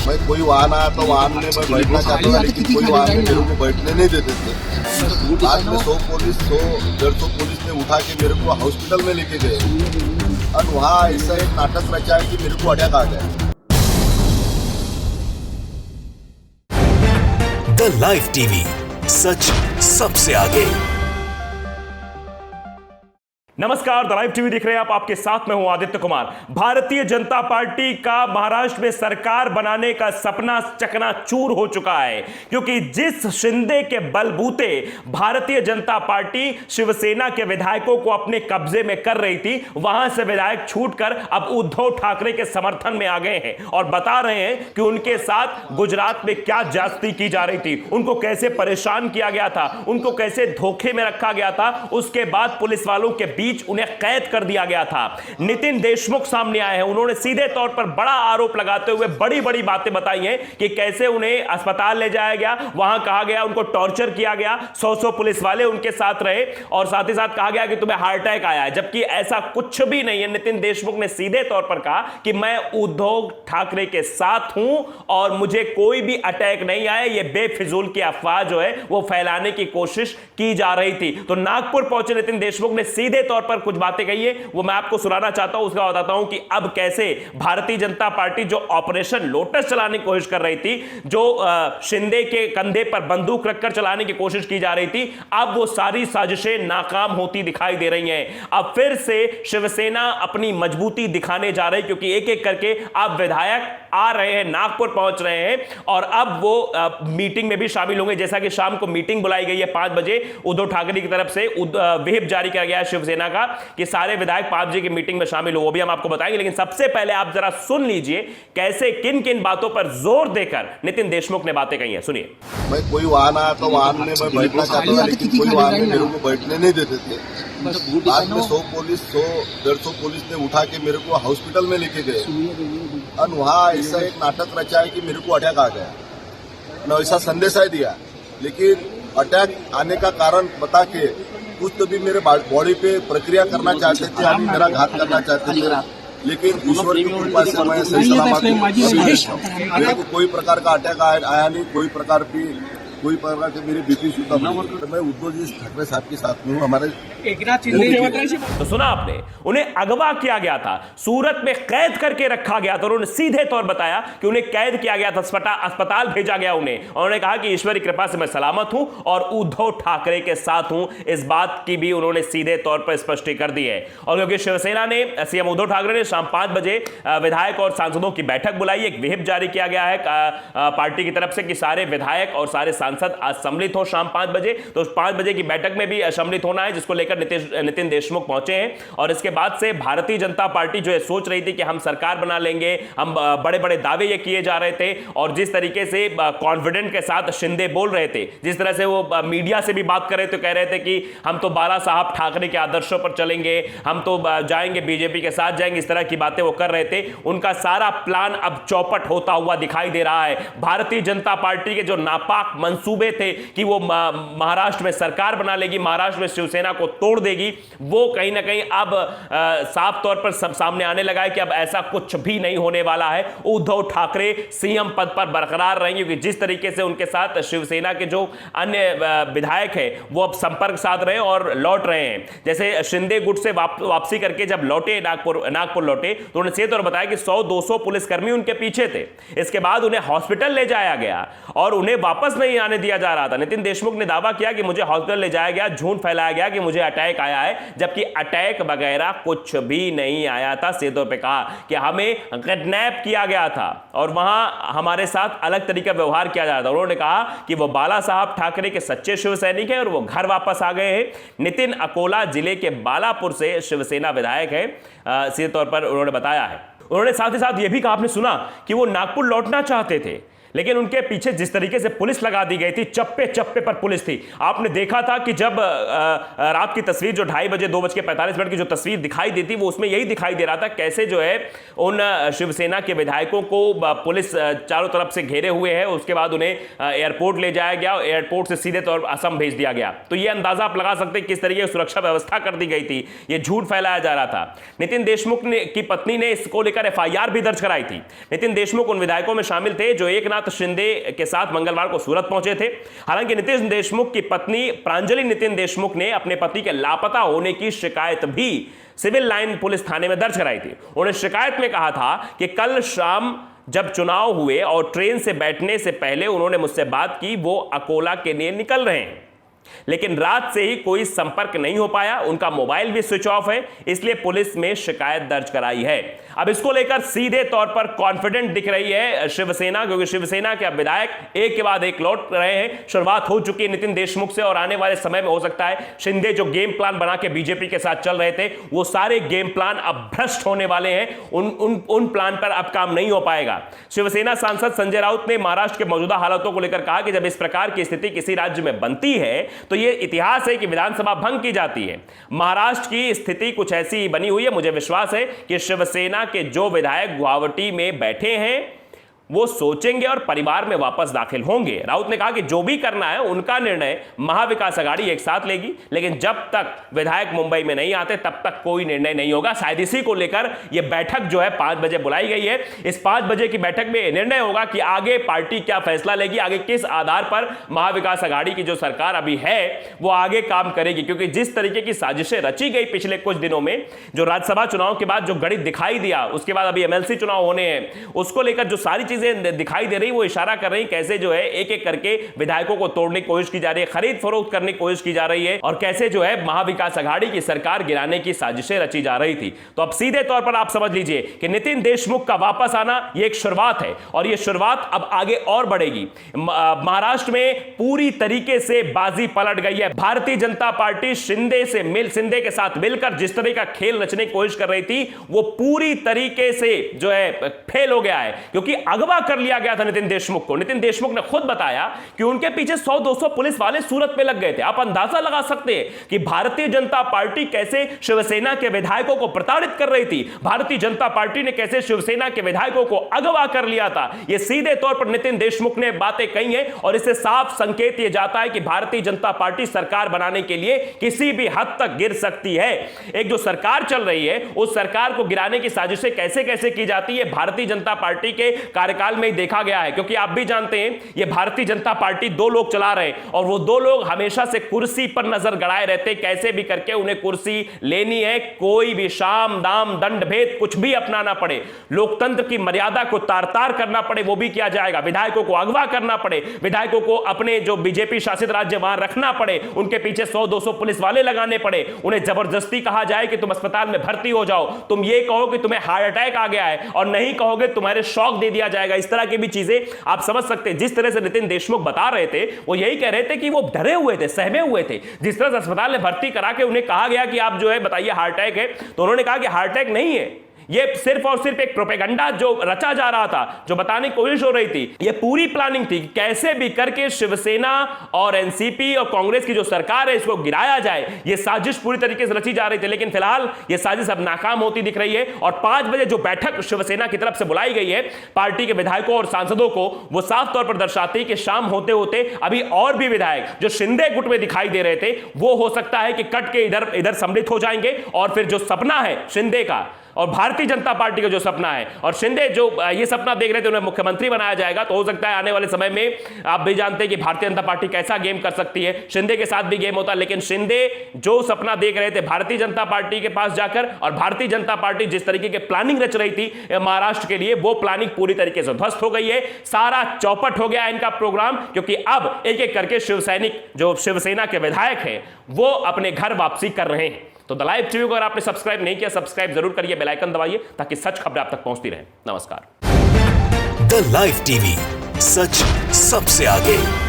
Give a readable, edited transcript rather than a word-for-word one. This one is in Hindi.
मैं कोई वाहन आया तो वाहन में मैं बैठना चाहता था, लेकिन कोई वाहन में मेरे को बैठने नहीं देते थे। बाद में 100-150 पुलिस ने उठा के मेरे को हॉस्पिटल में लेके गए और वहाँ ऐसा एक नाटक रचा है कि मेरे को अटैक आ गया। द लाइव टीवी, सच सबसे आगे। नमस्कार, द लाइव टीवी देख रहे हैं आप। आपके साथ में हूं आदित्य कुमार। भारतीय जनता पार्टी का महाराष्ट्र में सरकार बनाने का सपना चकनाचूर हो चुका है, क्योंकि जिस शिंदे के बलबूते भारतीय जनता पार्टी शिवसेना के विधायकों को अपने कब्जे में कर रही थी, वहां से विधायक छूटकर अब उद्धव ठाकरे के समर्थन में आ गए हैं और बता रहे हैं कि उनके साथ गुजरात में क्या ज्यादती की जा रही थी, उनको कैसे परेशान किया गया था, उनको कैसे धोखे में रखा गया था। उसके बाद पुलिस वालों के बीच उन्हें कैद कर दिया गया था। नितिन देशमुख सामने आए हैं। उन्होंने सीधे तौर पर बड़ा आरोप लगाते हुए बड़ी बड़ी बातें बताई हैं कि कैसे उन्हें अस्पताल ले जाया गया, वहां कहा गया उनको टॉर्चर किया गया, 100 पुलिस वाले उनके साथ रहे और साथ ही साथ कहा गया कि तुम्हें हार्ट अटैक आया है, जबकि ऐसा कुछ भी नहीं है। नितिन देशमुख ने सीधे तौर पर कहा कि मैं उद्धव ठाकरे के साथ हूं और मुझे कोई भी अटैक नहीं आया। यह बेफिजूल की अफवाह जो है वो फैलाने की कोशिश की जा रही थी। तो नागपुर पहुंचे नितिन देशमुख ने सीधे तौर पर कुछ बातें कही है, वो मैं आपको सुनाना चाहता हूं। उसका बताता हूं कि अब कैसे भारतीय जनता पार्टी जो ऑपरेशन लोटस चलाने की कोशिश कर रही थी, जो शिंदे के कंधे पर बंदूक रखकर चलाने की कोशिश की जा रही थी, अब वो सारी साजिशें नाकाम होती दिखाई दे रही हैं। अब फिर से शिवसेना अपनी मजबूती दिखाने जा रही है, क्योंकि एक एक करके अब विधायक आ रहे हैं, नागपुर पहुंच रहे हैं और अब वो मीटिंग में भी शामिल होंगे। जैसा कि शाम को मीटिंग बुलाई गई है 5 बजे, उद्धव ठाकरे की तरफ से व्हिप जारी किया गया है शिवसेना का कि सारे विधायक 5 बजे की मीटिंग में शामिल हो, वो भी हम आपको बताएंगे। लेकिन सबसे पहले आप जरा सुन लीजिए कैसे किन किन बातों पर जोर देकर नितिन देशमुख ने बातें कही हैं। सुनिए। मैं कोई वाहन आया तो वाहन में मैं बैठना चाहता था, लेकिन कोई वाहन में मेरे को बैठने नहीं देते थे। बाद में 100-150 पुलिस ने उठा के मेरे को हॉस्पिटल में लेके गए और वहाँ ऐसा एक नाटक रचा है कि मेरे को अटैक आ गया। मैं ऐसा संदेश दिया, लेकिन अटैक आने का कारण बता के कुछ तो भी मेरे बॉडी पे प्रक्रिया करना चाहते थे, अभी मेरा घात करना चाहते थे, लेकिन ईश्वर की कृपा से मैं सही सलामत हूं। मेरे को कोई प्रकार का अटैक आया नहीं, कोई प्रकार की मेरी बीपी शुद्ध नहीं। तो मैं उद्धव जी ठाकरे साहब के साथ में हूँ। हमारे तो सुना आपने, उन्हें अगवा किया गया था, सूरत में कैद करके रखा गया था। उन्होंने सीधे तौर बताया कि उन्हें कैद किया गया था, अस्पताल भेजा गया उन्हें। उन्होंने कहा कि ईश्वर की कृपा से मैं सलामत हूं और उद्धव ठाकरे के साथ हूं। इस बात की भी उन्होंने सीधे तौर पर स्पष्टि कर दी है। और क्योंकि शिवसेना ने, सीएम उद्धव ठाकरे ने शाम 5 बजे विधायक और सांसदों की बैठक बुलाई, एक व्हिप जारी किया गया है पार्टी की तरफ से कि सारे विधायक और सारे सांसद आज सम्मिलित हो शाम 5 बजे। तो 5 बजे की बैठक में भी सम्मिलित होना है, जिसको लेकर नितिन देशमुख पहुंचे हैं। और इसके बाद से भारतीय जनता पार्टी जो है सोच रही थी कि हम सरकार बना लेंगे, हम बड़े बड़े दावे ये किए जा रहे थे और जिस तरीके से कॉन्फिडेंट के साथ शिंदे बोल रहे थे, जिस तरह से वो मीडिया से भी बात कर रहे थे, कह रहे थे कि हम तो बाला साहब ठाकरे के आदर्शों पर चलेंगे, हम तो जाएंगे बीजेपी के साथ जाएंगे, इस तरह की बातें वो कर रहे थे। उनका सारा प्लान अब चौपट होता हुआ दिखाई दे रहा है। भारतीय जनता पार्टी के जो नापाक मंसूबे थे कि वो महाराष्ट्र में सरकार बना लेगी, महाराष्ट्र में शिवसेना को तोड़ देगी, वो कहीं ना कहीं अब साफ तौर पर सब सामने आने लगा है कि अब ऐसा कुछ भी नहीं होने वाला है। उद्धव ठाकरे सीएम पद पर बरकरार रहेंगे, क्योंकि जिस तरीके से उनके साथ शिवसेना के जो अन्य विधायक हैं वो अब संपर्क साध रहे हैं और लौट रहे हैं। जैसे शिंदे गुट से वापसी करके जब लौटे, नागपुर लौटे, तो उन्होंने सीधे तौर बताया कि 100-200 पुलिसकर्मी उनके पीछे थे। इसके बाद उन्हें हॉस्पिटल ले जाया गया और उन्हें वापस नहीं आने दिया जा रहा था। नितिन देशमुख ने दावा किया कि मुझे हॉस्पिटल ले जाया गया, झूठ फैलाया गया कि मुझे अटैक आया है, जबकि अटैक वगैरह कुछ भी नहीं आया था। सीधे तौर पे कहा कि हमें किडनैप किया गया था और वहां हमारे साथ अलग तरीके का व्यवहार किया जा रहा था। उन्होंने कहा कि वो बाला साहब ठाकरे के सच्चे शिव सैनिक हैं और वो घर वापस आ गए हैं। नितिन अकोला जिले के बालापुर से शिवसेना विधायक है, सीधे तौर पर उन्होंने बताया है। उन्होंने साथ ही साथ यह भी कहा, आपने सुना कि वो नागपुर लौटना चाहते थे, लेकिन उनके पीछे जिस तरीके से पुलिस लगा दी गई थी, चप्पे चप्पे पर पुलिस थी। आपने देखा था कि जब रात की तस्वीर जो 2:30 बजे 2:45 की जो तस्वीर दिखाई दी थी, वो उसमें यही दिखाई दे रहा था कैसे जो है उन शिवसेना के विधायकों को पुलिस चारों तरफ से घेरे हुए है। उसके बाद उन्हें एयरपोर्ट ले जाया गया, एयरपोर्ट से सीधे तौर पर असम भेज दिया गया। तो यह अंदाजा आप लगा सकते हैं किस तरीके की सुरक्षा व्यवस्था कर दी गई थी। यह झूठ फैलाया जा रहा था। नितिन देशमुख की पत्नी ने इसको लेकर एफआईआर भी दर्ज कराई थी। नितिन देशमुख उन विधायकों में शामिल थे जो एकनाथ शिंदे के साथ मंगलवार को सूरत पहुंचे थे। हालांकि नितिन देशमुख की पत्नी प्रांजलि नितिन देशमुख ने अपने पति के लापता होने की शिकायत भी सिविल लाइन पुलिस थाने में दर्ज कराई थी। उन्होंने शिकायत में कहा था कि कल शाम जब चुनाव हुए और ट्रेन से बैठने से पहले उन्होंने मुझसे बात की, वो अकोला के लिए निकल रहे हैं, लेकिन रात से ही कोई संपर्क नहीं हो पाया, उनका मोबाइल भी स्विच ऑफ है, इसलिए पुलिस में शिकायत दर्ज कराई है। अब इसको लेकर सीधे तौर पर कॉन्फिडेंट दिख रही है शिवसेना, क्योंकि शिवसेना के विधायक एक के बाद एक लौट रहे हैं। शुरुआत हो चुकी है नितिन देशमुख से और आने वाले समय में हो सकता है शिंदे जो गेम प्लान बना के बीजेपी के साथ चल रहे थे, वो सारे गेम प्लान अब भ्रष्ट होने वाले हैं। उन प्लान पर अब काम नहीं हो पाएगा। शिवसेना सांसद संजय राउत ने महाराष्ट्र के मौजूदा हालातों को लेकर कहा कि जब इस प्रकार की स्थिति किसी राज्य में बनती है तो यह इतिहास है कि विधानसभा भंग की जाती है। महाराष्ट्र की स्थिति कुछ ऐसी ही बनी हुई है। मुझे विश्वास है कि शिवसेना के जो विधायक गुवाहाटी में बैठे हैं वो सोचेंगे और परिवार में वापस दाखिल होंगे। राउत ने कहा कि जो भी करना है उनका निर्णय महाविकास आघाड़ी एक साथ लेगी, लेकिन जब तक विधायक मुंबई में नहीं आते तब तक कोई निर्णय नहीं होगा। शायद इसी को लेकर यह बैठक जो है 5 बजे बुलाई गई है। इस 5 बजे की बैठक में निर्णय होगा कि आगे पार्टी क्या फैसला लेगी, आगे किस आधार पर महाविकास आघाड़ी की जो सरकार अभी है वो आगे काम करेगी। क्योंकि जिस तरीके की साजिशें रची गई पिछले कुछ दिनों में, जो राज्यसभा चुनाव के बाद जो गणित दिखाई दिया, उसके बाद अभी एमएलसी चुनाव होने हैं, उसको लेकर जो सारी चीजें दिखाई दे रही, वो इशारा कर रही कैसे जो है एक एक करके विधायकों को तोड़ने की कोशिश की जा रही है, खरीद फरोख्त करने की कोशिश की जा रही है, और कैसे जो है महाविकास आघाड़ी की सरकार गिराने की साजिशें रची जा रही थी। तो अब सीधे तौर पर आप समझ लीजिए कि नितिन देशमुख का वापस आना ये एक शुरुआत है, और ये शुरुआत अब आगे और बढ़ेगी। महाराष्ट्र में पूरी तरीके से बाजी पलट गई है। भारतीय जनता पार्टी शिंदे के साथ मिलकर जिस तरह का खेल रचने की कोशिश कर रही थी, वो पूरी तरीके से जो है फेल हो गया है, क्योंकि अगवा कर लिया गया था नितिन देशमुख को। नितिन देशमुख ने खुद बताया कि उनके पीछे 100-200 पुलिस वाले सूरत में लग गए थे। आप अंदाजा लगा सकते हैं कि भारतीय जनता पार्टी कैसे शिवसेना के विधायकों को प्रताड़ित कर रही थी, भारतीय जनता पार्टी ने कैसे शिवसेना के विधायकों को अगवा कर लिया था। यह सीधे तौर पर नितिन देशमुख ने बातें कही हैं, और इससे साफ संकेत यह जाता है कि भारतीय जनता पार्टी सरकार बनाने के लिए किसी भी हद तक गिर सकती है। एक जो सरकार चल रही है, उस सरकार को गिराने की साजिशें कैसे कैसे की जाती है भारतीय जनता पार्टी के कार्यकाल में देखा गया है। क्योंकि आप भी जानते हैं ये भारतीय जनता पार्टी 2 लोग चला रहे हैं, और वो 2 लोग हमेशा से कुर्सी पर नजर गड़ाए रहते हैं। कैसे भी करके उन्हें कुर्सी लेनी है, कोई भी शाम दाम दंड भेद कुछ भी अपनाना पड़े, लोकतंत्र की मर्यादा को तार तार करना पड़े, वो भी किया जाएगा। विधायकों को अगवा करना पड़े, विधायकों को अपने जो बीजेपी शासित राज्य वहां रखना पड़े, उनके पीछे 100-200 पुलिस वाले लगाने पड़े, उन्हें जबरदस्ती कहा जाए कि तुम अस्पताल में भर्ती हो जाओ, तुम ये कहो कि तुम्हें हार्ट अटैक आ गया है, और नहीं कहोगे तुम्हारे शॉक दे दिया जाएगा। इस तरह की भी चीजें आप समझ सकते हैं। जिस तरह से नितिन देशमुख बता रहे थे, वो यही कह रहे थे कि वो डरे हुए थे, सहमे हुए थे। जिस तरह से अस्पताल में भर्ती करा के उन्हें कहा गया कि आप जो है बताइए हार्ट अटैक है, तो उन्होंने कहा कि हार्ट अटैक नहीं है, ये सिर्फ और सिर्फ एक प्रोपेगेंडा जो रचा जा रहा था, जो बताने की कोशिश हो रही थी। ये पूरी प्लानिंग थी, कैसे भी करके शिवसेना और एनसीपी और कांग्रेस की जो सरकार है इसको गिराया जाए। ये साजिश पूरी तरीके से रची जा रही थी, लेकिन फिलहाल ये साजिश अब नाकाम होती दिख रही है। और 5 बजे जो बैठक शिवसेना की तरफ से बुलाई गई है पार्टी के विधायकों और सांसदों को, वो साफ तौर पर दर्शाती है कि शाम होते होते अभी और भी विधायक जो शिंदे गुट में दिखाई दे रहे थे, वो हो सकता है कि कट के इधर सम्मिलित हो जाएंगे, और फिर जो सपना है शिंदे का और भारतीय जनता पार्टी का जो सपना है, और शिंदे जो ये सपना देख रहे थे उन्हें मुख्यमंत्री बनाया जाएगा, तो हो सकता है आने वाले समय में आप भी जानते हैं कि भारतीय जनता पार्टी कैसा गेम कर सकती है। शिंदे के साथ भी गेम होता है, लेकिन शिंदे जो सपना देख रहे थे भारतीय जनता पार्टी के पास जाकर, और भारतीय जनता पार्टी जिस तरीके की प्लानिंग रच रही थी महाराष्ट्र के लिए, वो प्लानिंग पूरी तरीके से ध्वस्त हो गई है। सारा चौपट हो गया है इनका प्रोग्राम, क्योंकि अब एक एक करके शिवसैनिक जो शिवसेना के विधायक हैं वो अपने घर वापसी कर रहे हैं। तो द लाइव टीवी को अगर आपने सब्सक्राइब नहीं किया, सब्सक्राइब जरूर करिए, बेल आइकन दबाइए ताकि सच खबरें आप तक पहुंचती रहें। नमस्कार। द लाइव टीवी, सच सबसे आगे।